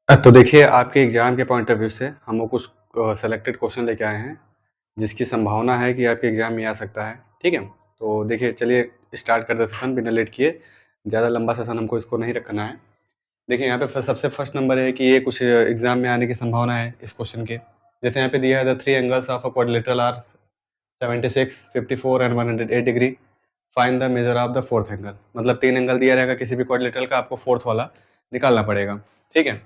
तो देखिए आपके एग्ज़ाम के पॉइंट ऑफ व्यू से हम वो कुछ सेलेक्टेड क्वेश्चन लेके आए हैं, जिसकी संभावना है कि आपके एग्ज़ाम में आ सकता है, ठीक है? तो देखिए चलिए स्टार्ट करते हैं सेशन बिना लेट किए, ज़्यादा लंबा सेशन हमको इसको नहीं रखना है। देखिए यहाँ पे सबसे फर्स्ट नंबर है कि ये कुछ एग्ज़ाम में आने की संभावना है इस क्वेश्चन के। जैसे यहाँ पे दिया है the 3 angles of a quadrilateral are 76, 54 and 108 degree. Find the measure of the fourth angle. मतलब 3 एंगल दिया रहेगा किसी भी क्वाड्रिलेटरल का, आपको फोर्थ वाला निकालना पड़ेगा, ठीक है?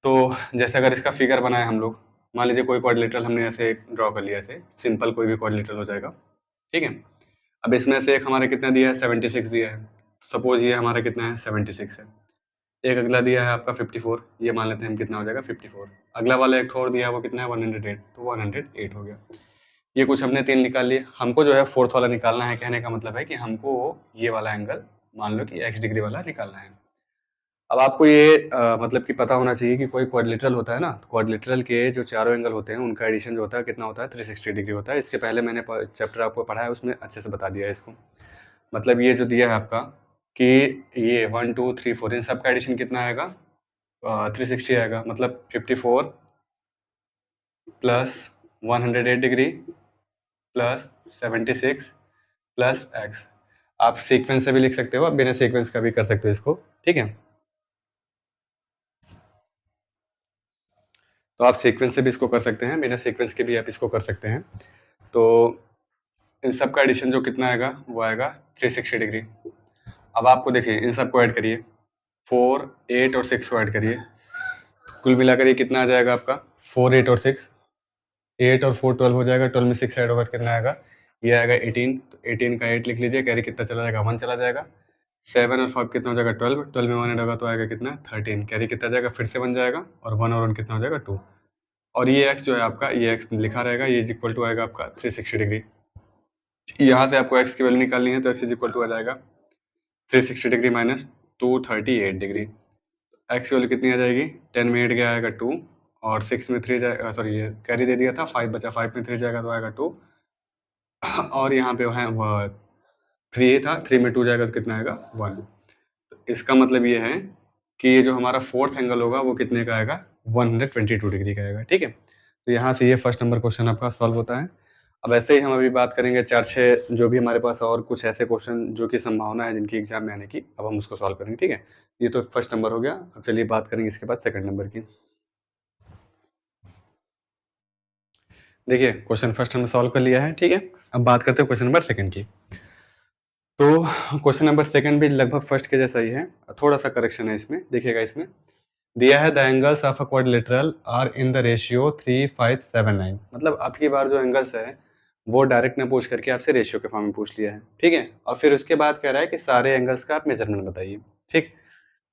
तो जैसे अगर इसका फिगर बनाए हम लोग, मान लीजिए कोई क्वाड्रिलेटरल हमने ऐसे ड्रॉ कर लिया, ऐसे सिंपल कोई भी क्वाड्रिलेटरल हो जाएगा, ठीक है? अब इसमें से एक हमारा कितना दिया है, 76 दिया है। सपोज ये हमारा कितना है, 76 है। एक अगला दिया है आपका 54, ये मान लेते हैं हम कितना हो जाएगा 54। अगला वाला एक और दिया है वो कितना है 108, तो 108 हो गया। ये कुछ हमने 3 निकाल लिए। हमको जो है फोर्थ वाला निकालना है, कहने का मतलब है कि हमको ये वाला एंगल मान लो कि x डिग्री वाला निकालना है। अब आपको ये मतलब कि पता होना चाहिए कि कोई क्वाड्रिलेटरल होता है ना, तो क्वाड्रिलेटरल के जो चारों एंगल होते हैं उनका एडिशन जो होता है कितना होता है, 360 डिग्री होता है। इसके पहले मैंने चैप्टर आपको पढ़ा है, उसमें अच्छे से बता दिया है इसको। मतलब ये जो दिया है आपका कि ये 1 2 3 4 इन सब का एडिशन कितना आएगा, 360 आएगा। मतलब 54 plus 108 degree plus 76 plus x. आप सीक्वेंस से भी लिख सकते हो, आप बिना सीक्वेंस का भी कर सकते हो इसको, ठीक है? तो आप सीक्वेंस से भी इसको कर सकते हैं, बिना सीक्वेंस के भी आप इसको कर सकते हैं। तो इन सब का एडिशन जो कितना आएगा, वो आएगा 360 डिग्री। अब आपको देखिए इन सबको ऐड करिए, 4, 8 और 6 को ऐड करिए, कुल मिलाकर ये कितना आ जाएगा आपका, 4, 8 और 6, 8 और 4 12 हो जाएगा, 12 में 6 ऐड होगा तो कितना आएगा, ये आएगा 18। तो 18 का 8 लिख लीजिए, कैरी कितना चला जाएगा, 1 चला जाएगा। 7 और 5 कितना हो जाएगा, 12, 12 में 1 ऐड होगा तो आएगा कितना, 13। कैरी कितना जाएगा, फिर से 1 जाएगा, और 1 और 1 कितना हो जाएगा, 2। और ये x जो है आपका, ये x लिखा रहेगा, ये इज इक्वल टू आएगा आपका 360 डिग्री। यहाँ से आपको x की वैल्यू निकालनी है, तो x इज इक्वल टू आ जाएगा 360 डिग्री माइनस 238 डिग्री। x की वैल्यू कितनी आ जाएगी, 10 में 8 गया आएगा 2, और 6 में 3 जाएगा, सॉरी ये कैरी दे दिया था, 5 बचा, 5 में 3 जाएगा तो आएगा 2, और यहाँ पे है 3 था, 3 में 2 जाएगा तो कितना आएगा, 1। तो इसका मतलब ये है कि ये जो हमारा फोर्थ एंगल होगा वो कितने का आएगा, 122 डिग्री का आएगा, ठीक है? तो यहाँ से ये फर्स्ट नंबर क्वेश्चन आपका सॉल्व होता है। अब ऐसे ही हम अभी बात करेंगे 4-6 जो भी हमारे पास और कुछ ऐसे क्वेश्चन जो कि संभावना है जिनकी एग्जाम में आने की, अब हम उसको सॉल्व करेंगे, ठीक है? ये तो फर्स्ट नंबर हो गया। अब चलिए बात करेंगे इसके बाद सेकंड नंबर की। देखिए क्वेश्चन फर्स्ट हमने सॉल्व कर लिया है, ठीक है? अब बात करते हैं क्वेश्चन नंबर सेकंड की। तो क्वेश्चन नंबर सेकंड भी लगभग फर्स्ट के जैसा ही है, थोड़ा सा करेक्शन है इसमें, देखिएगा इसमें दिया है the angles of a quadrilateral are in the ratio 3579। मतलब आपकी बार जो एंगल्स है वो डायरेक्ट ना पूछ करके आपसे रेशियो के फॉर्म में पूछ लिया है, ठीक है? और फिर उसके बाद कह रहा है कि सारे एंगल्स का आप मेजरमेंट बताइए, ठीक?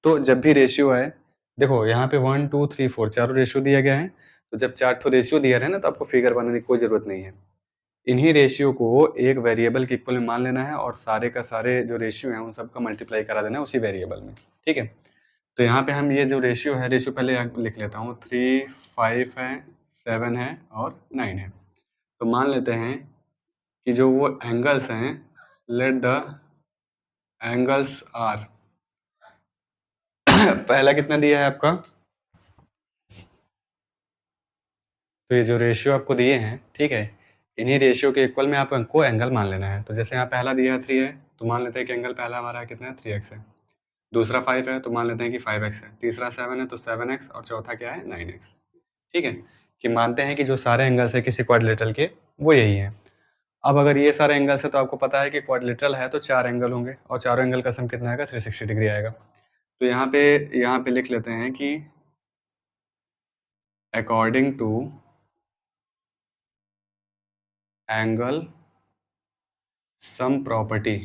तो जब भी रेशियो है, देखो यहाँ पे 1 2 3 4 चारों रेशियो दिया गया है। तो जब 4 ठो रेशियो दिया है ना, तो आपको फिगर बनाने की कोई जरूरत नहीं है। इन्हीं रेशियो को एक वेरिएबल के इक्वल में मान लेना है, और सारे का सारे जो रेशियो हैं उन सबका मल्टीप्लाई करा देना है उसी वेरिएबल में, ठीक है? तो यहाँ पे हम ये जो रेशियो है, रेशियो पहले यहाँ लिख लेता हूँ, 3 5 है, 7 है और 9 है। तो मान लेते हैं कि जो वो एंगल्स हैं, लेट द एंगल्स आर पहला कितना दिया है आपका, तो ये जो रेशियो आपको दिए हैं, ठीक है, इन्हीं रेशियो के इक्वल में आपको एंगल मान लेना है। तो जैसे यहाँ पहला दिया है 3 है, तो मान लेते हैं कि एंगल पहला हमारा कितना है, 3x है। दूसरा 5 है तो मान लेते हैं कि 5x है। तीसरा 7 है तो 7x, और चौथा क्या है, 9x, ठीक है? कि मानते हैं कि जो सारे एंगल्स है किसी क्वाड्रिलेटरल के वो यही है। अब अगर ये सारे एंगल्स है तो आपको पता है कि क्वाड्रिलेटरल है तो 4 एंगल होंगे, और चारों एंगल का सम कितना आएगा, 360 डिग्री आएगा। तो यहाँ पे लिख लेते हैं कि according to angle sum property.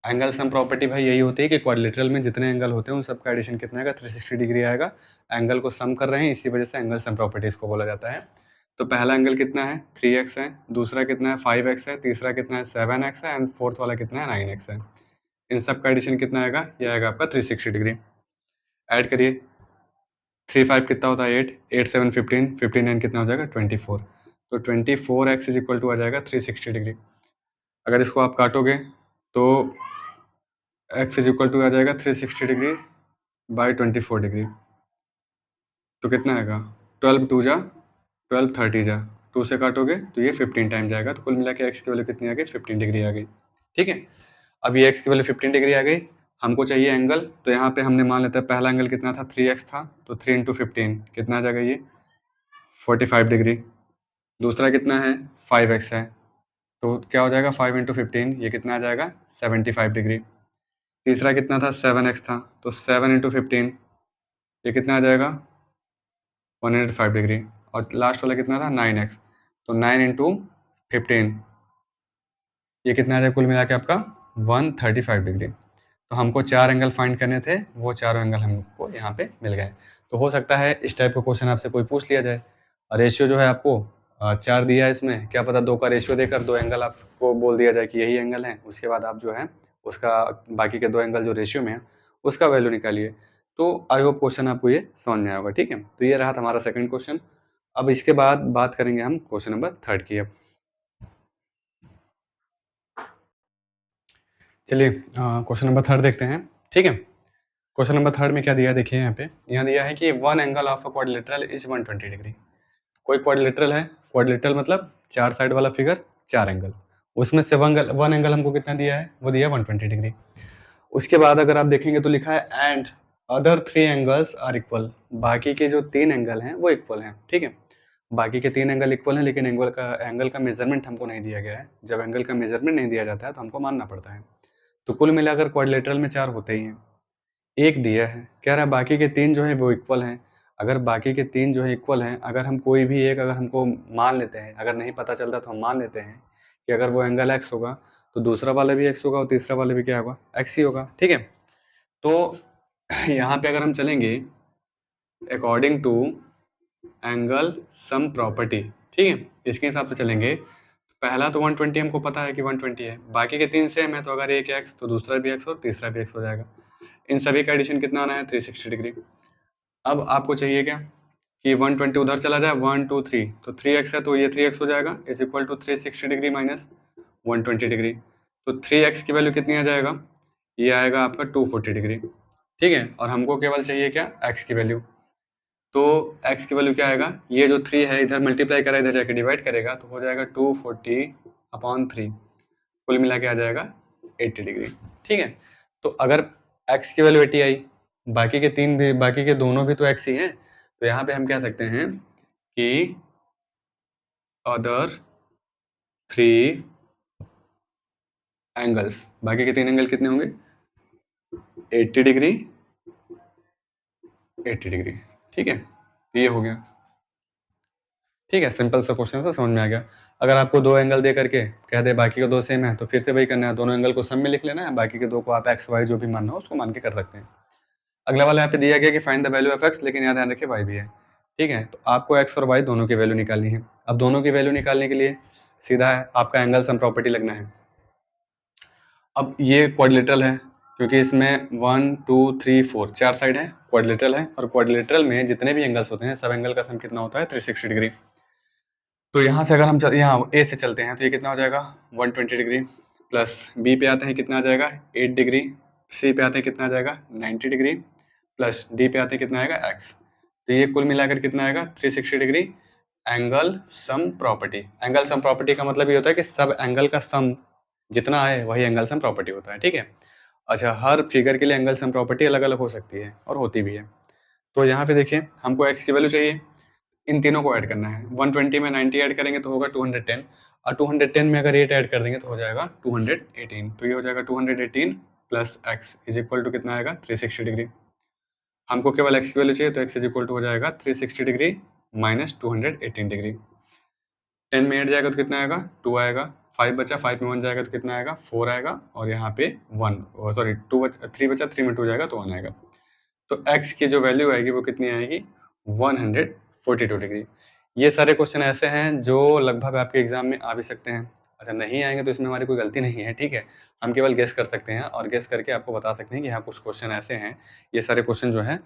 Angle sum property भाई यही होती है कि क्वाड्रिलेटरल में जितने एंगल होते हैं उन सबका एडिशन कितना आएगा, 360 डिग्री आएगा। एंगल को सम कर रहे हैं, इसी वजह से एंगल सम प्रॉपर्टी इसको बोला जाता है। तो पहला एंगल कितना है, 3x है, दूसरा कितना है, 5x है, तीसरा कितना है, 7x है, एंड फोर्थ वाला कितना है, 9x है। इन सब का एडिशन कितना आएगा, ये आएगा आपका 360 डिग्री। ऐड करिए, 3 5 कितना होता है, 8, 8 7 15, 59 कितना हो जाएगा, 24। तो 24x इज इक्वल टू आ जाएगा 360 डिग्री। अगर इसको आप काटोगे तो x इज इक्वल टू आ जाएगा 360 डिग्री बाई 24 डिग्री, तो कितना आएगा 12 2 जा 12 30 जा 2 से काटोगे तो ये 15 टाइम जाएगा, तो कुल मिला के एक्स की वैल्यू कितनी आ गई 15 डिग्री आ गई। ठीक है, अब ये एक्स की वैल्यू 15 डिग्री आ गई, हमको चाहिए एंगल, तो यहाँ पे हमने मान लेते हैं पहला एंगल कितना था 3x था, तो 3 इंटू 15 कितना आ जाएगा ये 45 डिग्री, दूसरा कितना है 5x है, तो क्या हो जाएगा 5 इंटू 15 ये कितना आ जाएगा 75 डिग्री, तीसरा कितना था 7x था, तो 7 इंटू 15 ये कितना आ जाएगा 105 डिग्री, और लास्ट वाला कितना था 9x, तो 9 इंटू 15 ये कितना आ जाएगा कुल मिला के आपका 135 डिग्री। तो हमको 4 एंगल फाइंड करने थे, वो चारों एंगल हमको यहाँ पे मिल गए। तो हो सकता है इस टाइप का क्वेश्चन आपसे कोई पूछ लिया जाए, और रेशियो जो है आपको 4 दिया है, इसमें क्या पता 2 का रेशियो देकर 2 एंगल आपको बोल दिया जाए कि यही एंगल है, उसके बाद आप जो है उसका बाकी के 2 एंगल जो रेशियो में है उसका वैल्यू निकालिए। तो आई होप क्वेश्चन आपको ये समझ में आया होगा। ठीक है, तो ये रहा हमारा सेकंड क्वेश्चन। अब इसके बाद बात करेंगे हम क्वेश्चन नंबर 3 की। अब चलिए क्वेश्चन नंबर 3 देखते हैं। ठीक है, क्वेश्चन नंबर 3 में क्या दिया है देखिए, यहाँ दिया है कि one angle of a quadrilateral is 120 degree. कोई क्वाड्रिलेटरल है, क्वाड्रिलेटरल मतलब 4 साइड वाला फिगर, 4 एंगल, उसमें से वन एंगल हमको कितना दिया है, वो दिया है 120 डिग्री। उसके बाद अगर आप देखेंगे तो लिखा है and other 3 angles are equal, बाकी के जो 3 एंगल हैं वो इक्वल हैं। ठीक है, बाकी के 3 एंगल इक्वल हैं, लेकिन एंगल का मेजरमेंट हमको नहीं दिया गया है। जब एंगल का मेजरमेंट नहीं दिया जाता है तो हमको मानना पड़ता है। तो कुल मिलाकर क्वाड्रिलेटरल में 4 होते ही हैं, एक दिया है, कह रहा है बाकी के 3 जो हैं वो इक्वल हैं। अगर बाकी के 3 जो है इक्वल हैं, अगर हम कोई भी एक अगर हमको मान लेते हैं, अगर नहीं पता चलता तो हम मान लेते हैं कि अगर वो एंगल x होगा तो दूसरा वाला भी x होगा और तीसरा वाला भी क्या होगा x ही होगा। ठीक है, तो यहाँ पे अगर हम चलेंगे according to angle sum property, ठीक है, इसके हिसाब से चलेंगे। पहला तो 120 हमको पता है कि 120 है, बाकी के 3 सेम है, तो अगर एक x तो दूसरा भी x और तीसरा भी x हो जाएगा। इन सभी का एडिशन कितना आना है 360 डिग्री। अब आपको चाहिए क्या कि 120 उधर चला जाए, 1 2 3, तो 3x है तो ये 3x हो जाएगा is equal to 360 degree minus 120 degree. तो 3x की वैल्यू कितनी आ जाएगा, ये आएगा आपका 240 डिग्री। ठीक है, और हमको केवल चाहिए क्या x की वैल्यू, तो x की वैल्यू क्या आएगा, ये जो 3 है इधर मल्टीप्लाई करा इधर जाके डिवाइड करेगा तो हो जाएगा 240/3, कुल मिला के आ जाएगा 80 डिग्री। ठीक है, तो अगर x की वैल्यू 80 आई, बाकी के दोनों भी तो x ही हैं, तो यहाँ पे हम कह सकते हैं कि अदर 3 एंगल्स, बाकी के 3 एंगल कितने होंगे 80 डिग्री 80 डिग्री। ठीक है, ये हो गया। ठीक है, सिंपल सा क्वेश्चन था, समझ में आ गया। अगर आपको 2 एंगल दे करके कह दे बाकी का 2 सेम है तो फिर से वही करना है, दोनों एंगल को सम में लिख लेना है, बाकी के 2 को आप एक्स वाई जो भी मानना हो उसको मान के कर सकते हैं। अगला वाला यहाँ पे दिया गया कि find the value of x, लेकिन यहाँ ध्यान रखिए वाई भी है। ठीक है, तो आपको एक्स और वाई दोनों की वैल्यू निकालनी है। अब दोनों की वैल्यू निकालने के लिए सीधा है आपका एंगल सम प्रॉपर्टी लगना है। अब ये क्वाड्रिलेटरल है, क्योंकि इसमें 1 2 3 4 4 साइड है, क्वाड्रिलेटरल है, और क्वाड्रिलेटरल में जितने भी एंगल्स होते हैं सब एंगल का सम कितना होता है 360 डिग्री। तो यहाँ से अगर हम यहाँ ए से चलते हैं तो ये कितना हो जाएगा 120 डिग्री, प्लस बी पे आते हैं कितना आ जाएगा 8 डिग्री, सी पे आते हैं कितना आ जाएगा 90 डिग्री, प्लस डी पे आते हैं कितना आएगा एक्स, तो ये कुल मिलाकर कितना आएगा 360 degree angle sum property. Angle sum property का मतलब ये होता है कि सब एंगल का सम जितना है वही एंगल सम प्रॉपर्टी होता है। ठीक है, अच्छा, हर फिगर के लिए एंगल सम प्रॉपर्टी अलग अलग हो सकती है और होती भी है। तो यहाँ पे देखिए हमको एक्स की वैल्यू चाहिए, इन तीनों को ऐड करना है। 120 में 90 ऐड करेंगे तो होगा 210, और 210 में अगर 8 ऐड कर देंगे तो हो जाएगा 218, तो ये हो जाएगा 218 plus x is equal to कितना आएगा 360 डिग्री। हमको केवल एक्स की वैल्यू चाहिए, तो एक्स इज इक्वल टू हो जाएगा 360 डिग्री माइनस 218 डिग्री। 10 में 8 जाएगा तो कितना आएगा 2 आएगा, 5 बचा, 5 में 1 जाएगा तो कितना आएगा 4 आएगा, और यहाँ पे 1 सॉरी 3 बचा, 3 में 2 जाएगा तो 1 आएगा। तो x की जो वैल्यू आएगी वो कितनी आएगी 142 डिग्री। ये सारे क्वेश्चन ऐसे हैं जो लगभग आपके एग्जाम में आ भी सकते हैं। अच्छा, नहीं आएंगे तो इसमें हमारी कोई गलती नहीं है। ठीक है, हम केवल गेस कर सकते हैं और गेस करके आपको बता सकते हैं कि हाँ कुछ क्वेश्चन ऐसे हैं। ये सारे क्वेश्चन जो हैं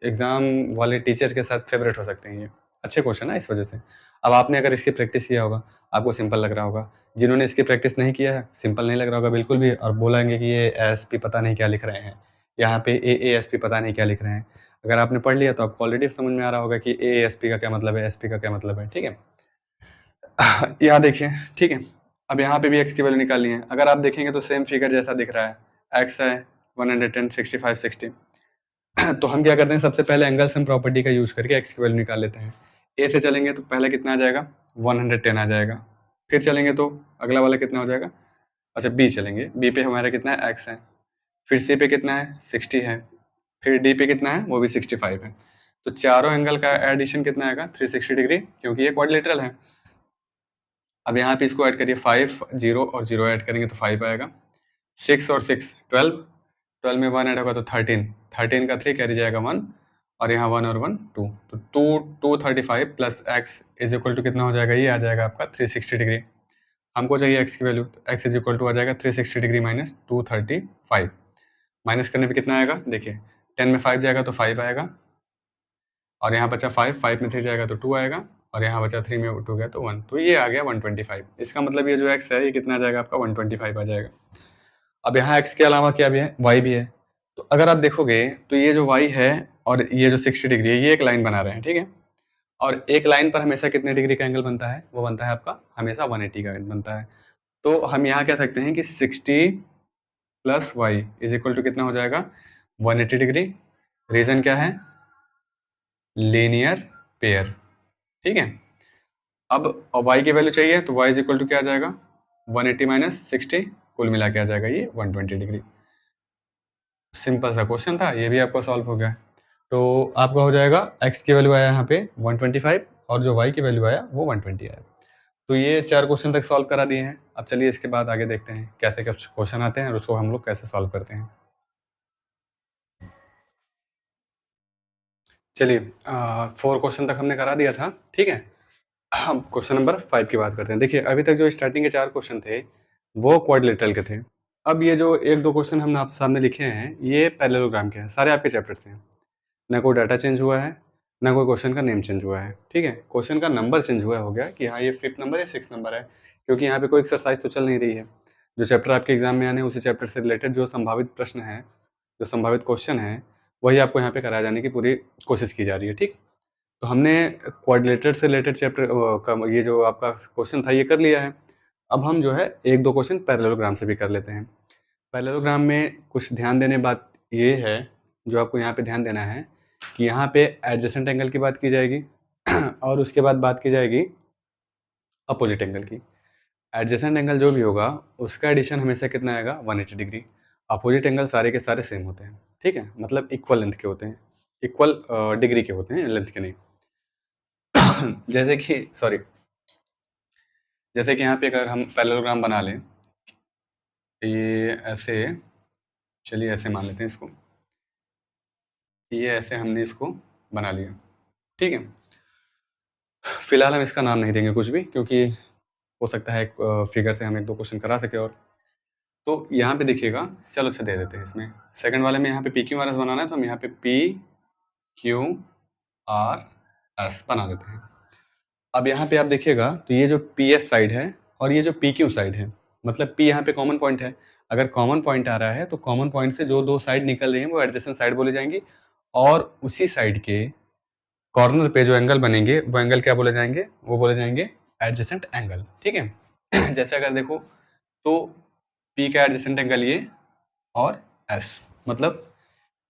एग्जाम वाले टीचर के साथ फेवरेट हो सकते हैं। ये अच्छे क्वेश्चन है इस वजह से। अब आपने अगर इसकी प्रैक्टिस किया होगा आपको सिंपल लग रहा होगा, जिन्होंने इसकी प्रैक्टिस नहीं किया है सिंपल नहीं लग रहा होगा बिल्कुल भी, और बोलेंगे कि ये एस पी पता नहीं क्या लिख रहे हैं, यहाँ पे AASP पता नहीं क्या लिख रहे हैं। अगर आपने पढ़ लिया तो आपको ऑलरेडी समझ में आ रहा होगा कि AASP का क्या मतलब है, SP का क्या मतलब है, ठीक है। यहाँ देखिए, ठीक है। अब यहाँ पे भी x की वैल्यू निकालनी है। अगर आप देखेंगे तो सेम फिगर जैसा दिख रहा है, x है 110, 65, 60। तो हम क्या करते हैं, सबसे पहले एंगल सम प्रॉपर्टी का यूज करके x की वैल्यू निकाल लेते हैं। a से चलेंगे तो पहले कितना आ जाएगा, 110 आ जाएगा। फिर चलेंगे तो अगला वाला कितना हो जाएगा, अच्छा b चलेंगे, b पे हमारा कितना है, x है। फिर c पे कितना है, 60 है। फिर d पे कितना है, वो भी 65 है। तो चारों एंगल का एडिशन कितना आएगा, 360 डिग्री, क्योंकि ये क्वाड्रिलेटरल है। अब यहाँ पे इसको ऐड करिए, 5 0 और 0 ऐड करेंगे तो 5 आएगा। 6 और 6 12, 12 में 1 ऐड होगा तो 13, 13 का 3 कैरी जाएगा 1, और यहाँ 1 और 1 2, तो 235 plus x is equal to कितना हो जाएगा, ये आ जाएगा आपका 360 डिग्री। हमको चाहिए एक्स की वैल्यू, तो एक्स इज इक्वल टू आ जाएगा 360 डिग्री माइनस 235। माइनस करने पे कितना आएगा, देखिए 10 में 5 जाएगा तो 5 आएगा, और यहाँ बचा 5, 5 में 3 जाएगा तो 2 आएगा, और यहाँ बचा 3 में 2 गया तो 1, तो ये आ गया 125। इसका मतलब ये जो x है ये कितना आ जाएगा आपका, 125 आ जाएगा। अब यहाँ x के अलावा क्या भी है, y भी है। तो अगर आप देखोगे तो ये जो y है और ये जो 60 डिग्री है, ये एक लाइन बना रहे हैं, ठीक है। और एक लाइन पर हमेशा कितने डिग्री का एंगल बनता है, वो बनता है आपका हमेशा 180 का बनता है। तो हम यहाँ कह सकते हैं कि 60 plus Y is equal to कितना हो जाएगा, 180 डिग्री। रीजन क्या है, लीनियर पेयर, ठीक है। अब y की वैल्यू चाहिए तो y इज इक्वल टू क्या आ जाएगा, 180 माइनस 60, कुल मिला के आ जाएगा ये 120 डिग्री। सिंपल सा क्वेश्चन था, ये भी आपका सॉल्व हो गया। तो आपका हो जाएगा x की वैल्यू आया यहाँ पे 125, और जो y की वैल्यू आया वो 120 आया। तो ये 4 क्वेश्चन तक सॉल्व करा दिए हैं। अब चलिए इसके बाद आगे देखते हैं कैसे कैसे क्वेश्चन आते हैं और उसको हम लोग कैसे सॉल्व करते हैं। चलिए 4 क्वेश्चन तक हमने करा दिया था, ठीक है। हम क्वेश्चन नंबर 5 की बात करते हैं। देखिए अभी तक जो स्टार्टिंग के 4 क्वेश्चन थे वो क्वाड्रिलेटरल के थे। अब ये जो 1-2 क्वेश्चन हमने आप सामने लिखे हैं ये पैरेललोग्राम के हैं, सारे आपके चैप्टर से हैं। ना कोई डाटा चेंज हुआ है, ना कोई क्वेश्चन का नेम चेंज हुआ है, ठीक है। क्वेश्चन का नंबर चेंज हुआ हो गया कि हाँ ये 5th नंबर या 6th नंबर है, क्योंकि यहाँ पे कोई एक्सरसाइज तो चल नहीं रही है। जो चैप्टर आपके एग्जाम में आने हैं उसी चैप्टर से रिलेटेड जो संभावित प्रश्न है, जो संभावित क्वेश्चन है, वही आपको यहाँ पे कराए जाने की पूरी कोशिश की जा रही है, ठीक। तो हमने क्वाड्रिलेटरल से रिलेटेड चैप्टर का ये जो आपका क्वेश्चन था ये कर लिया है। अब हम जो है 1-2 क्वेश्चन पैरेललोग्राम से भी कर लेते हैं। पैरेललोग्राम में कुछ ध्यान देने बात ये है, जो आपको यहाँ पे ध्यान देना है कि यहाँ पे एडजेसेंट एंगल की बात की जाएगी और उसके बाद बात की जाएगी अपोजिट एंगल की। एडजेसेंट एंगल जो भी होगा उसका एडिशन हमेशा कितना आएगा, 180 डिग्री। अपोजिट एंगल सारे के सारे सेम होते हैं, ठीक है, मतलब इक्वल लेंथ के होते हैं, इक्वल डिग्री के होते हैं, लेंथ के नहीं। जैसे कि सॉरी, जैसे कि यहाँ पे अगर हम पैरेललोग्राम बना लें, ये ऐसे, चलिए ऐसे मान लेते हैं इसको, ये ऐसे हमने इसको बना लिया, ठीक है। फिलहाल हम इसका नाम नहीं देंगे कुछ भी, क्योंकि हो सकता है एक फिगर से हम 1-2 क्वेश्चन करा सके। और तो यहाँ पे देखिएगा, चलो अच्छा दे देते हैं इसमें, सेकंड वाले में यहाँ पे PQRS बनाना है तो हम यहाँ पे PQRS बना देते हैं। अब यहाँ पे आप देखिएगा तो ये जो PS साइड है और ये जो PQ साइड है, मतलब P यहाँ पे कॉमन पॉइंट है। अगर कॉमन पॉइंट आ रहा है तो कॉमन पॉइंट से जो 2 साइड निकल रही हैं वो एडजेसेंट साइड बोली जाएंगी, और उसी साइड के कॉर्नर पे जो एंगल बनेंगे वो एंगल क्या बोले जाएंगे, वो बोले जाएंगे एडजेसेंट एंगल, ठीक है। जैसे अगर देखो तो P का एडजेसेंट एंगल ये और S, मतलब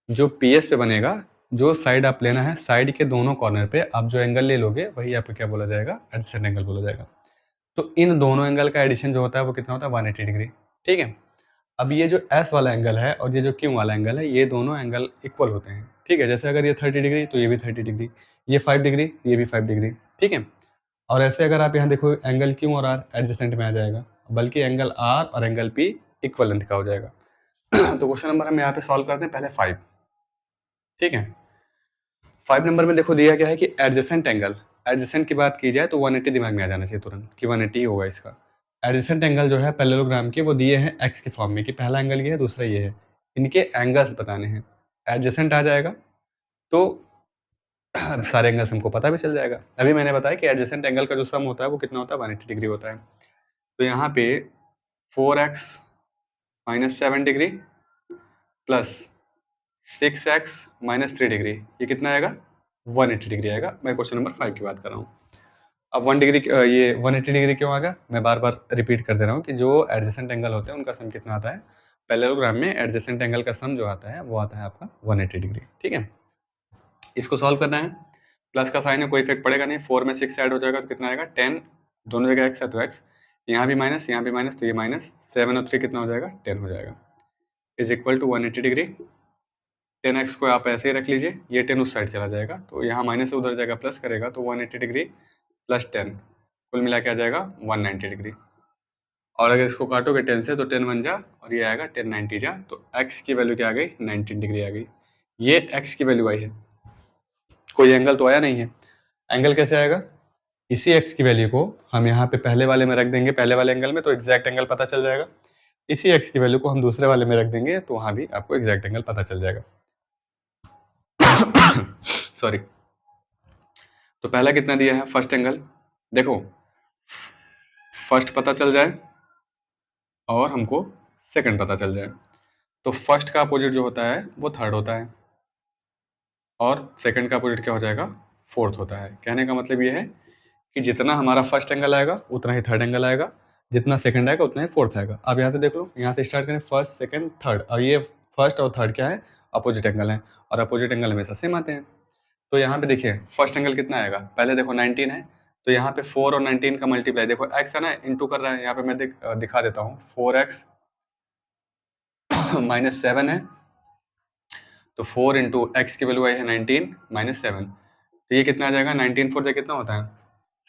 जो PS पे बनेगा, जो साइड आप लेना है, साइड के दोनों कॉर्नर पे आप जो एंगल ले लोगे वही आपको क्या बोला जाएगा, एडजेसेंट एंगल बोला जाएगा। तो इन दोनों एंगल का एडिशन जो होता है वो कितना होता है, 180 डिग्री, ठीक है। अब ये जो S वाला एंगल है और ये जो Q वाला एंगल है, ये दोनों एंगल इक्वल होते हैं, ठीक है। जैसे अगर ये 30 डिग्री तो ये भी 30 डिग्री, ये 5 डिग्री ये भी 5 डिग्री, ठीक है। और ऐसे अगर आप यहाँ देखो एंगल Q और R एडजेसेंट में आ जाएगा, बल्कि एंगल R और एंगल P इक्वल लेंथ का हो जाएगा। तो क्वेश्चन नंबर हम यहाँ पे सॉल्व करते हैं पहले 5, ठीक है। 5 नंबर में देखो दिया गया है कि एडजेसेंट एंगल, एडजेसेंट की बात की जाए तो 180 दिमाग में आ जाना चाहिए तुरंत कि 180 ही होगा इसका। एडजेसेंट एंगल जो है पैरेललोग्राम के वो दिए हैं x के फॉर्म में कि पहला एंगल ये है दूसरा ये है, इनके एंगल्स बताने हैं। एडजेसेंट आ जाएगा तो सारे एंगल्स हमको पता भी चल जाएगा। अभी मैंने बताया कि एडजेसेंट एंगल का जो सम होता है वो कितना होता है, 180 डिग्री होता है। तो यहाँ पे 4x minus 7 degree plus 6x minus 3 degree, ये कितना आएगा? 180 डिग्री आएगा। मैं क्वेश्चन नंबर 5 की बात कर रहा हूँ। अब 1 डिग्री ये 180 डिग्री क्यों आ गया? मैं बार-बार रिपीट कर दे रहा हूँ कि जो एडजेसेंट एंगल होते हैं उनका सम कितना आता है? पैरेललोग्राम में एडजेसेंट एंगल का सम जो आता है वो आता है आपका 180 डिग्री, ठीक है? इसको सॉल्व करना है। प्लस का साइन है, कोई इफेक्ट पड़ेगा नहीं। 4 में 6 ऐड हो जाएगा तो कितना आएगा? 10। दोनों जगह x है तो x, यहाँ भी माइनस यहाँ भी माइनस, तो ये माइनस 7 और 3 कितना हो जाएगा? 10 हो जाएगा। Is equal to 180 degree. 10x को आप ऐसे ही रख लीजिए, ये 10 उस साइड चला जाएगा तो यहाँ माइनस से उधर जाएगा, प्लस करेगा तो 180 डिग्री प्लस 10 कुल मिला के आ जाएगा 190 डिग्री। और अगर इसको काटोगे 10 से तो 10 बन जा और ये आएगा 10 90 जा, तो x की वैल्यू क्या आ गई? 19 डिग्री आ गई। ये x की वैल्यू आई है, कोई एंगल तो आया नहीं है। एंगल कैसे आएगा? इसी x की वैल्यू को हम यहाँ पे पहले वाले में रख देंगे, पहले वाले एंगल में, तो एग्जैक्ट एंगल पता चल जाएगा। इसी x की वैल्यू को हम दूसरे वाले में रख देंगे तो वहां भी आपको एग्जैक्ट एंगल पता चल जाएगा। सॉरी। तो पहला कितना दिया है? First angle. देखो, फर्स्ट पता चल जाए और हमको सेकंड पता चल जाए, तो फर्स्ट का अपोजिट जो होता है वो थर्ड होता है और सेकंड का अपोजिट क्या हो जाएगा? फोर्थ होता है। कहने का मतलब ये है कि जितना हमारा फर्स्ट एंगल आएगा उतना ही थर्ड एंगल आएगा, जितना सेकंड आएगा उतना ही फोर्थ आएगा। अब यहाँ से देख लो, यहाँ से स्टार्ट करें, फर्स्ट सेकंड थर्ड, और ये फर्स्ट और थर्ड क्या है? अपोजिट एंगल है, और अपोजिट एंगल हमेशा सेम आते हैं। तो यहाँ पे देखिए फर्स्ट एंगल कितना आएगा? पहले देखो 19 है, तो यहाँ पे 4 और 19 का मल्टीप्लाई, देखो x है ना, इंटू कर रहा है। यहाँ पे मैं दिखा देता हूँ, 4x माइनस 7 है, तो 4 इंटू एक्स की वैल्यू आई है 19 माइनस 7, तो ये कितना आ जाएगा? 19 4 कितना होता है?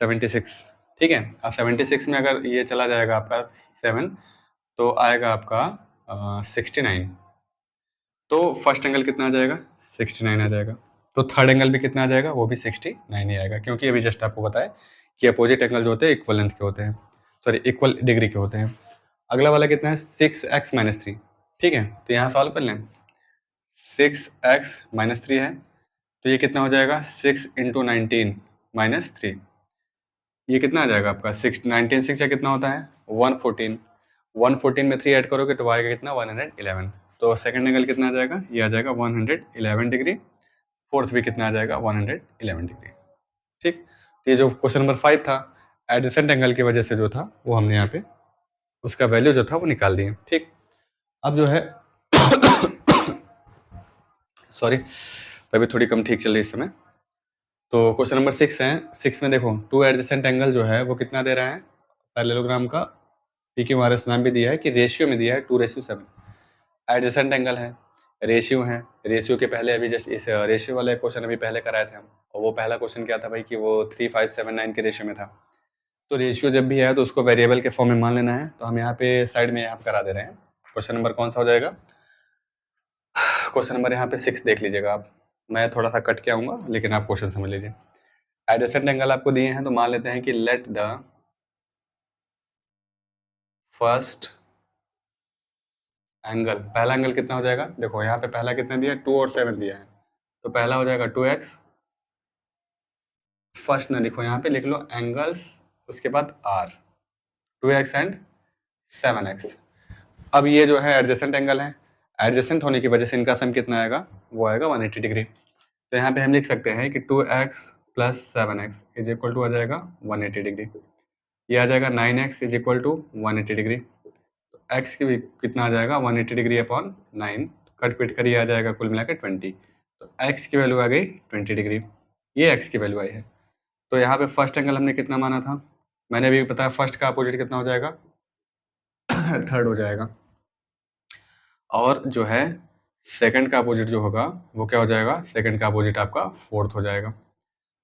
76, ठीक है। अब 76 में अगर ये चला जाएगा आपका 7, तो आएगा आपका 69। तो फर्स्ट एंगल कितना आ जाएगा? 69 आ जाएगा। तो थर्ड एंगल भी कितना आ जाएगा? वो भी 69 ही आएगा, क्योंकि अभी जस्ट आपको बताया कि अपोजिट एंगल जो होते हैं इक्वल लेंथ के होते हैं, सॉरी इक्वल डिग्री के होते हैं। अगला वाला कितना है? 6x माइनस 3, ठीक है। तो यहाँ सॉल्व कर लें, 6x माइनस 3 है, तो ये कितना हो जाएगा? 6 इंटू 19 माइनस 3, ये कितना आ जाएगा आपका? 6 19 6 कितना होता है? 114। 114 में 3 ऐड करोगे तो आएगा कितना? 111। तो सेकंड एंगल कितना आ जाएगा? ये आ जाएगा 111 डिग्री। फोर्थ भी कितना आ जाएगा? 111 डिग्री, ठीक। तो ये जो क्वेश्चन नंबर 5 था, एडजेसेंट एंगल की वजह से जो था वो हमने यहाँ पे उसका वैल्यू जो था वो निकाल दिए, ठीक। अब जो है सॉरी, तभी थोड़ी कम ठीक चल रही इस समय। तो क्वेश्चन नंबर 6 है। 6 में देखो, टू एडजेसेंट एंगल जो है वो कितना दे रहा है? पैरेललोग्राम का पी क्यू आर एस नाम भी दिया है कि रेशियो में दिया है 2:7। एडजेसेंट एंगल है, रेशियो है। रेशियो के पहले अभी जस्ट इस रेशियो वाले क्वेश्चन अभी पहले कराए थे हम, और वो पहला क्वेश्चन क्या था भाई कि वो 3579 के रेशियो में था। तो रेशियो जब भी है तो उसको वेरिएबल के फॉर्म में मान लेना है। तो हम यहाँ पे साइड में यहाँ करा दे रहे हैं। क्वेश्चन नंबर कौन सा हो जाएगा? क्वेश्चन नंबर यहाँ पे 6 देख लीजिएगा आप। मैं थोड़ा सा कट के आऊँगा, लेकिन आप क्वेश्चन समझ लीजिए। एडजेसेंट एंगल आपको दिए हैं, तो मान लेते हैं कि लेट द फर्स्ट एंगल, पहला एंगल कितना हो जाएगा? देखो यहाँ पे पहला कितना दिया है? 2 और 7 दिया है, तो पहला हो जाएगा 2x। फर्स्ट ना लिखो, यहाँ पे लिख लो एंगल्स, उसके बाद r, 2x एंड 7x। अब ये जो है एडजेसेंट एंगल है, एडजेसेंट होने की वजह से इनका सम कितना आएगा? वो आएगा 180 डिग्री। तो यहाँ पे हम लिख सकते हैं कि 2x plus 7x is equal to आ जाएगा 180 डिग्री। ये आ जाएगा 9x is equal to 180 degree. तो x की भी कितना आ जाएगा? 180 डिग्री अपॉन 9, कट पिट कर ये आ जाएगा कुल मिलाकर 20। तो x की वैल्यू आ गई 20 डिग्री, ये x की वैल्यू आई है। तो यहाँ पे फर्स्ट एंगल हमने कितना माना था? मैंने अभी बताया फर्स्ट का अपोजिट कितना हो जाएगा? थर्ड हो जाएगा। और जो है सेकंड का अपोजिट जो होगा वो क्या हो जाएगा? सेकंड का अपोजिट आपका फोर्थ हो जाएगा।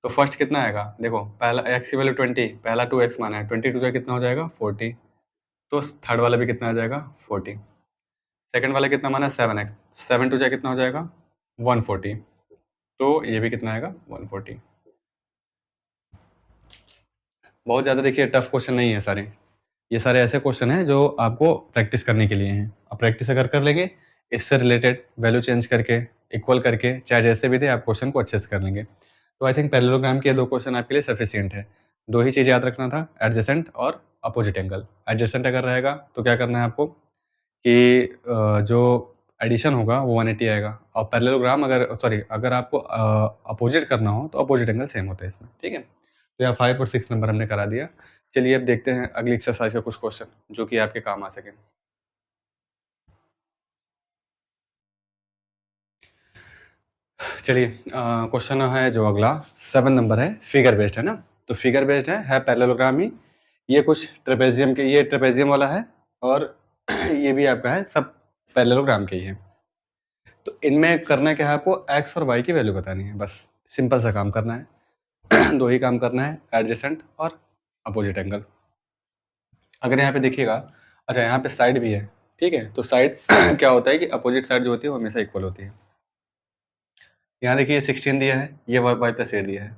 तो फर्स्ट कितना आएगा? देखो पहला x की वैल्यू 20, पहला 2x माना है, 22 का कितना हो जाएगा? 40। तो थर्ड वाला भी कितना आ जाएगा? 40। सेकंड वाला कितना माना? 7x, 7 टू जा कितना हो जाएगा? 140। तो ये भी कितना आएगा? 140। बहुत ज़्यादा देखिए टफ क्वेश्चन नहीं है सारे, ये सारे ऐसे क्वेश्चन हैं जो आपको प्रैक्टिस करने के लिए हैं। आप प्रैक्टिस अगर कर लेंगे, इससे रिलेटेड वैल्यू चेंज करके, इक्वल करके, चाहे जैसे भी थे, आप क्वेश्चन को अच्छे से कर लेंगे। तो आई थिंक पैरेललोग्राम के 2 क्वेश्चन आपके लिए सफिशिएंट है। 2 ही चीज़ याद रखना था, एडजेसेंट और अपोजिट एंगल। एडजेसेंट अगर रहेगा तो क्या करना है आपको कि जो एडिशन होगा वो 180 आएगा, और पैरेललोग्राम अगर आपको अपोजिट करना हो तो अपोजिट एंगल सेम होता है इसमें, ठीक है। तो यहाँ 5 और 6 नंबर हमने करा दिया। चलिए अब देखते हैं अगली एक्सरसाइज का कुछ क्वेश्चन जो कि आपके काम आ सके। चलिए क्वेश्चन है जो अगला 7 नंबर है, फिगर बेस्ड है ना। तो फिगर बेस्ड है पैरेललोग्राम ही। ये कुछ ट्रेपेजियम के, ये ट्रेपेजियम वाला है और ये भी आपका है, सब पैरेललोग्राम के ही है। तो इनमें करना क्या है, आपको एक्स और वाई की वैल्यू बतानी है, बस सिंपल सा काम करना है। दो ही काम करना है, एडजेसेंट और अपोजिट एंगल। अगर यहाँ पे देखिएगा, अच्छा यहाँ पे साइड भी है, ठीक है। तो साइड क्या होता है कि अपोजिट साइड जो होती है वो हमेशा इक्वल होती है। यहाँ देखिए 16 दिया है, ये वाई प्लस 8 दिया है।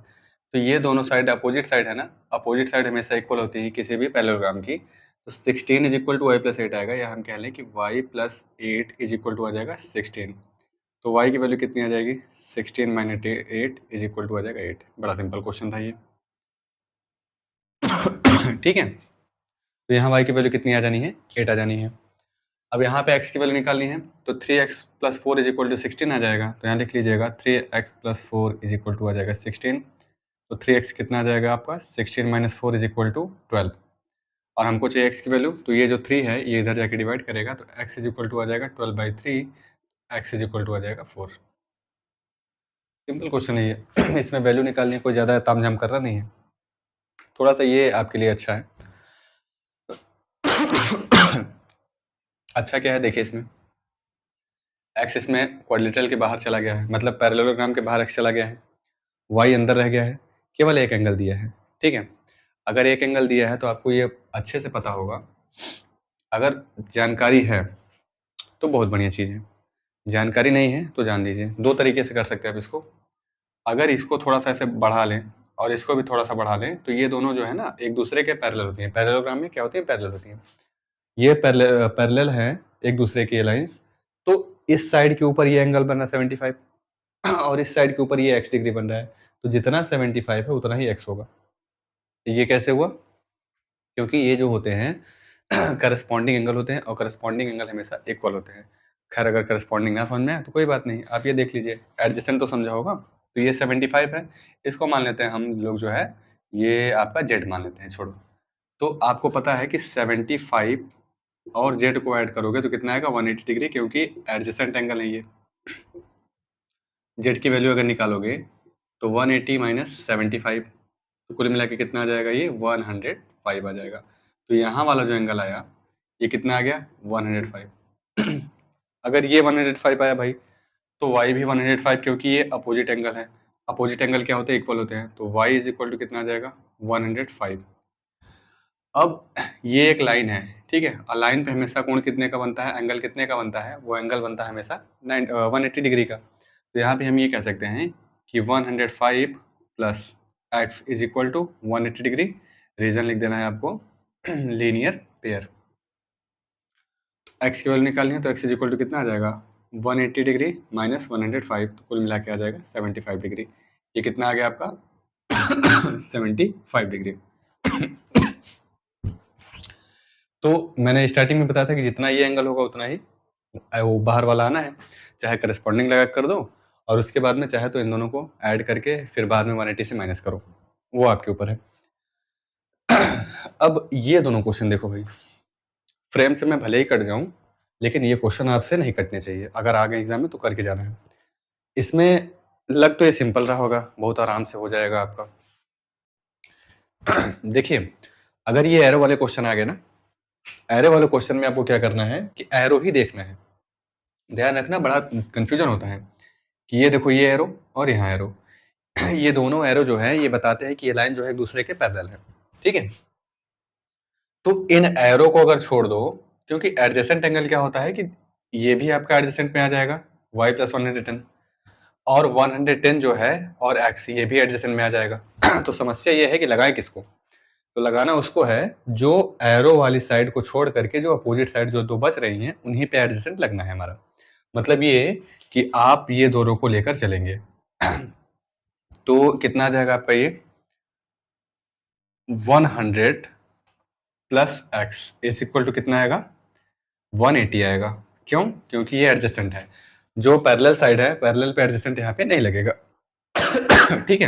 तो ये दोनों साइड अपोजिट साइड है ना, अपोजिट साइड हमेशा इक्वल होती है किसी भी पैरेललोग्राम की। तो 16 is equal to Y plus 8 आएगा, या हम कह लें कि Y plus 8 is equal to आ जाएगा 16। तो y की वैल्यू कितनी आ जाएगी, 16 माइनस 8 इज इक्वल टू आ जाएगा 8। बड़ा सिंपल क्वेश्चन था ये। ठीक है, तो यहाँ y की वैल्यू कितनी आ जानी है, 8 आ जानी है। अब यहाँ पे x की वैल्यू निकालनी है, तो 3x plus 4 is equal to 16 आ जाएगा। तो यहाँ लिख लीजिएगा 3x plus 4 is equal to आ जाएगा 16। तो 3x कितना आ जाएगा आपका, 16 माइनस 4 इज इक्वल टू 12। और हमको चाहिए x की वैल्यू, तो ये जो 3 है ये इधर जाके डिवाइड करेगा, तो x इज इक्वल टू आ जाएगा 12/3, x इज इक्वल टू आ जाएगा 4। सिंपल क्वेश्चन है ये। इसमें वैल्यू निकालनी है, कोई ज़्यादा तामझाम करना नहीं है। थोड़ा सा ये आपके लिए अच्छा है। अच्छा क्या है, देखिए इसमें x इसमें क्वाड्रिलेटरल के बाहर चला गया है, मतलब पैरेललोग्राम के बाहर x चला गया है, y अंदर रह गया है, केवल एक एंगल दिया है, ठीक है। अगर एक एंगल दिया है तो आपको ये अच्छे से पता होगा, अगर जानकारी है तो बहुत बढ़िया चीज़ है, जानकारी नहीं है तो जान लीजिए। दो तरीके से कर सकते हैं आप इसको। अगर इसको थोड़ा सा ऐसे बढ़ा लें और इसको भी थोड़ा सा बढ़ा लें, तो ये दोनों जो है ना एक दूसरे के पैरेलल होती हैं। पैरेललोग्राम में क्या होती है, पैरेलल होती हैं। ये पैरेलल है एक दूसरे के लाइंस। तो इस साइड के ऊपर ये एंगल बन रहा है 75 और इस साइड के ऊपर ये x डिग्री बन रहा है। तो जितना 75 है उतना ही x होगा। ये कैसे हुआ, क्योंकि ये जो होते हैं करस्पॉन्डिंग एंगल होते हैं, और करस्पॉन्डिंग एंगल हमेशा इक्वल होते हैं। खैर अगर करस्पॉन्डिंग ना समझ में आए तो कोई बात नहीं, आप ये देख लीजिए, एडजेसेंट तो समझा होगा। तो ये 75 है, इसको मान लेते हैं हम लोग जो है, ये आपका जेड मान लेते हैं, छोड़ो। तो आपको पता है कि 75 और जेड को ऐड करोगे तो कितना आएगा, 180 डिग्री, क्योंकि एडजेसेंट एंगल है ये। जेड की वैल्यू अगर निकालोगे तो 180 माइनस 75, तो कुल मिला के कितना आ जाएगा, ये 105 आ जाएगा। तो यहाँ वाला जो एंगल आया ये कितना आ गया, 105। अगर ये 105 आया भाई, तो y भी 105, क्योंकि ये अपोजिट एंगल है। अपोजिट एंगल क्या होते हैं, इक्वल होते हैं। तो y इज इक्वल टू कितना आ जाएगा, 105। अब ये एक लाइन है, ठीक है, और लाइन पे हमेशा कोण कितने का बनता है, एंगल कितने का बनता है, वो एंगल बनता है हमेशा 180 डिग्री का। तो यहाँ पे हम ये कह सकते हैं कि 105 plus x is equal to 180 degree. Reason लिख देना है आपको, लीनियर पेयर। एक्स की वैल्यू निकालनी है, तो एक्स इज इक्वल टू कितना आ जाएगा, 180 डिग्री माइनस 105, तो कुल मिला के आ जाएगा 75 डिग्री। ये कितना आ गया आपका 75 डिग्री। तो मैंने स्टार्टिंग में बताया था कि जितना ये एंगल होगा उतना ही वो बाहर वाला आना है। चाहे करस्पॉन्डिंग लगा कर दो, और उसके बाद में चाहे तो इन दोनों को ऐड करके फिर बाद में 180 से माइनस करो, वो आपके ऊपर है। अब ये दोनों क्वेश्चन देखो भाई, फ्रेम से मैं भले ही कट जाऊं, लेकिन ये क्वेश्चन आपसे नहीं कटने चाहिए। अगर आ गए एग्जाम में तो करके जाना है। इसमें लग तो ये सिंपल रहा होगा, बहुत आराम से हो जाएगा आपका। देखिए अगर ये एरो वाले क्वेश्चन आ गए ना, एरो वाले क्वेश्चन में आपको क्या करना है कि एरो ही देखना है। ध्यान रखना, बड़ा कंफ्यूजन होता है कि ये देखो ये एरो और यहाँ एरो, ये दोनों एरो जो है ये बताते हैं कि ये लाइन जो है एक दूसरे के पैरेलल है, ठीक है। तो इन एरो को अगर छोड़ दो, क्योंकि एडजेसेंट एंगल क्या होता है कि ये भी आपका एडजेसेंट में आ जाएगा, y प्लस 110, और 110 जो है और x ये भी एडजेसेंट में आ जाएगा। तो समस्या ये है कि लगाएं किसको, तो लगाना उसको है जो एरो वाली साइड को छोड़ करके जो अपोजिट साइड जो दो बच रही हैं उन्हीं पे एडजेसेंट लगना है हमारा। मतलब ये कि आप ये दोनों को लेकर चलेंगे। तो कितना आ जाएगा आपका ये 100 plus x is equal to कितना आएगा, 180 आएगा, क्यों? क्योंकि ये एडजेसेंट है। जो पैरेलल साइड है, पैरेलल पे एडजेसेंट यहाँ पे नहीं लगेगा। ठीक है?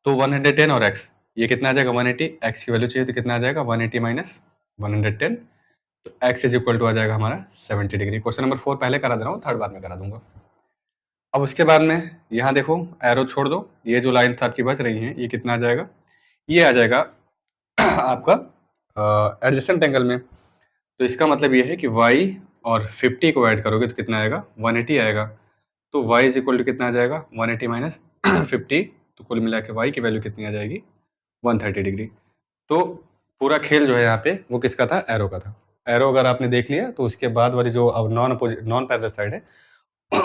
तो 110 और x, ये कितना आ जाएगा 180, x की वैल्यू चाहिए तो कितना आ जाएगा 180 माइनस 110, तो x इज इक्वल टू आ जाएगा हमारा 70 डिग्री। क्वेश्चन नंबर 4 पहले करा दे रहा हूँ, थर्ड बाद में करा दूंगा। अब उसके बाद में यहाँ देखो एरो छोड़ दो, ये जो लाइन आपकी बच रही है ये कितना आ जाएगा, ये आ जाएगा आपका एडजेसेंट एंगल में। तो इसका मतलब ये है कि y और 50 को ऐड करोगे तो कितना आएगा 180 आएगा। तो y इज इक्वल टू कितना आ जाएगा 180 माइनस 50, तो कुल मिला के y की वैल्यू कितनी आ जाएगी 130 डिग्री। तो पूरा खेल जो है यहाँ पे वो किसका था, एरो का था। एरो अगर आपने देख लिया तो उसके बाद वाली जो अब नॉन पैरेलल साइड है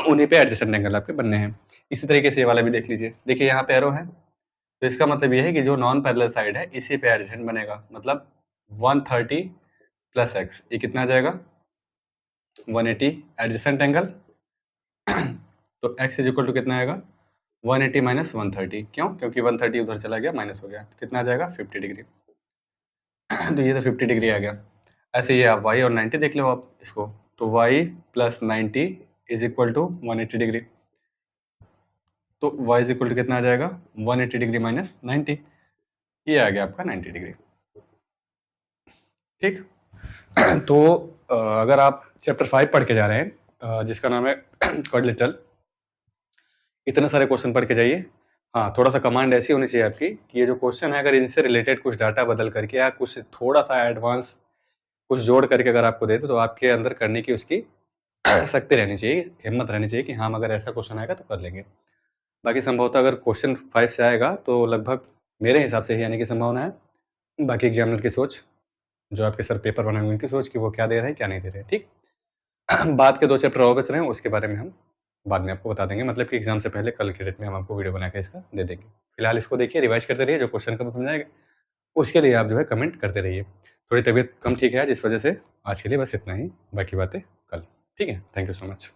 उन्हीं पे एडजेसेंट एंगल आपके बनने हैं। इसी तरीके से ये वाला भी देख लीजिए, देखिए यहाँ पे एरो है तो इसका मतलब ये है कि जो नॉन पैरेलल साइड है इसी पे एडजेसेंट बनेगा, मतलब 130 प्लस एक्स, ये कितना आ जाएगा 180 एडजेसेंट एंगल। तो x इज इक्वल टू कितना आएगा 180 माइनस 130, क्यों? क्योंकि 130 उधर चला गया माइनस हो गया, कितना आ जाएगा 50 डिग्री। तो ये तो 50 डिग्री आ गया। ऐसे ये आप y और 90 देख लो आप इसको, तो y plus 90 is equal to 180 degree. तो y इज इक्वल टू कितना आ जाएगा 180 डिग्री माइनस 90, ये आ गया आपका 90 डिग्री। ठीक। तो अगर आप चैप्टर 5 पढ़ के जा रहे हैं जिसका नाम है क्वाड्रिलेटरल, इतने सारे क्वेश्चन पढ़ के जाइए। हाँ, थोड़ा सा कमांड ऐसी होनी चाहिए आपकी कि ये जो क्वेश्चन है अगर इनसे रिलेटेड कुछ डाटा बदल करके या कुछ थोड़ा सा एडवांस कुछ जोड़ करके अगर आपको दे दो तो आपके अंदर करने की उसकी शक्ति रहनी चाहिए, हिम्मत रहनी चाहिए कि हाँ अगर ऐसा क्वेश्चन आएगा तो कर लेंगे। बाकी संभवतः अगर क्वेश्चन 5 से आएगा तो लगभग मेरे हिसाब से ही आने की संभावना है। बाकी एग्जामिनर की सोच, जो आपके सर पेपर बनाएंगे उनकी सोच कि वो क्या दे रहे हैं क्या नहीं दे रहे हैं। ठीक। बाद के 2 चैप्टर और बच रहे हैं उसके बारे में हम बाद में आपको बता देंगे, मतलब कि एग्जाम से पहले कल के डेट में हम आपको वीडियो बना के इसका दे देंगे। फिलहाल इसको देखिए, रिवाइज करते रहिए, जो क्वेश्चन का समझ आएगा उसके लिए आप जो है कमेंट करते रहिए। थोड़ी तबीयत कम ठीक है जिस वजह से आज के लिए बस इतना ही, बाकी बातें कल। ठीक है, थैंक यू सो मच।